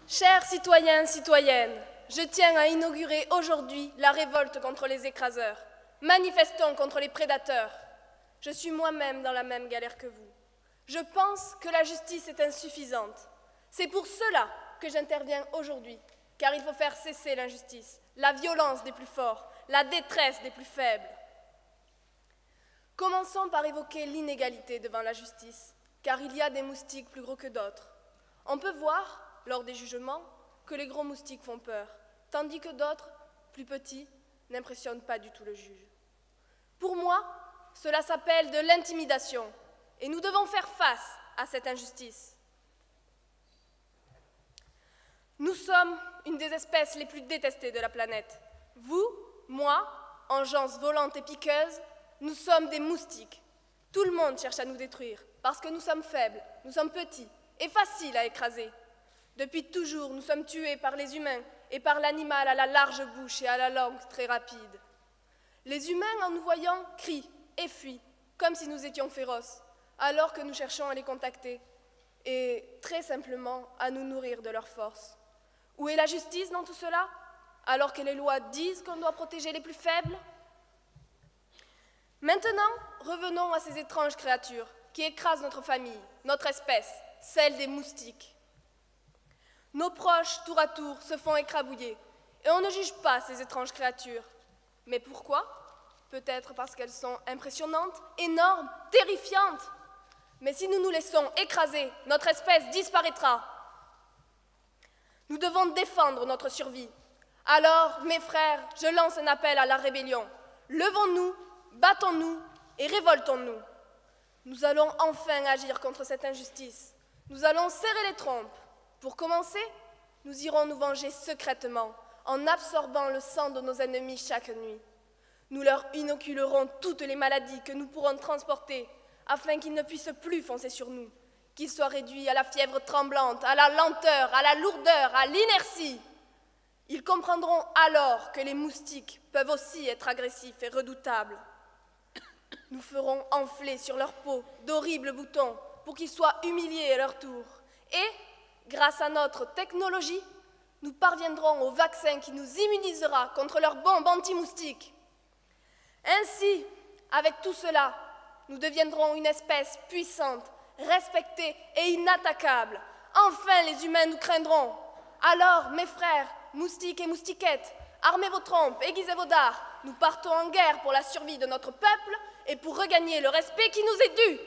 Chers citoyens, citoyennes, je tiens à inaugurer aujourd'hui la révolte contre les écraseurs. Manifestons contre les prédateurs. Je suis moi-même dans la même galère que vous. Je pense que la justice est insuffisante. C'est pour cela que j'interviens aujourd'hui, car il faut faire cesser l'injustice, la violence des plus forts, la détresse des plus faibles. Commençons par évoquer l'inégalité devant la justice, car il y a des moustiques plus gros que d'autres. On peut voir, lors des jugements, que les gros moustiques font peur, tandis que d'autres, plus petits, n'impressionnent pas du tout le juge. Pour moi, cela s'appelle de l'intimidation, et nous devons faire face à cette injustice. Nous sommes une des espèces les plus détestées de la planète. Vous, moi, engeance volante et piqueuse, nous sommes des moustiques. Tout le monde cherche à nous détruire, parce que nous sommes faibles, nous sommes petits et faciles à écraser. Depuis toujours, nous sommes tués par les humains et par l'animal à la large bouche et à la langue très rapide. Les humains, en nous voyant, crient et fuient, comme si nous étions féroces, alors que nous cherchons à les contacter et, très simplement, à nous nourrir de leur force. Où est la justice dans tout cela, alors que les lois disent qu'on doit protéger les plus faibles? Maintenant, revenons à ces étranges créatures qui écrasent notre famille, notre espèce, celle des moustiques. Nos proches, tour à tour, se font écrabouiller, et on ne juge pas ces étranges créatures. Mais pourquoi? Peut-être parce qu'elles sont impressionnantes, énormes, terrifiantes. Mais si nous nous laissons écraser, notre espèce disparaîtra. Nous devons défendre notre survie. Alors, mes frères, je lance un appel à la rébellion. Levons-nous, battons-nous et révoltons-nous. Nous allons enfin agir contre cette injustice. Nous allons serrer les trompes. Pour commencer, nous irons nous venger secrètement, en absorbant le sang de nos ennemis chaque nuit. Nous leur inoculerons toutes les maladies que nous pourrons transporter, afin qu'ils ne puissent plus foncer sur nous, qu'ils soient réduits à la fièvre tremblante, à la lenteur, à la lourdeur, à l'inertie. Ils comprendront alors que les moustiques peuvent aussi être agressifs et redoutables. Nous ferons enfler sur leur peau d'horribles boutons pour qu'ils soient humiliés à leur tour. Et, grâce à notre technologie, nous parviendrons au vaccin qui nous immunisera contre leurs bombes anti-moustiques. Ainsi, avec tout cela, nous deviendrons une espèce puissante, respectée et inattaquable. Enfin, les humains nous craindront. Alors, mes frères, moustiques et moustiquettes, armez vos trompes, aiguisez vos dards. Nous partons en guerre pour la survie de notre peuple et pour regagner le respect qui nous est dû.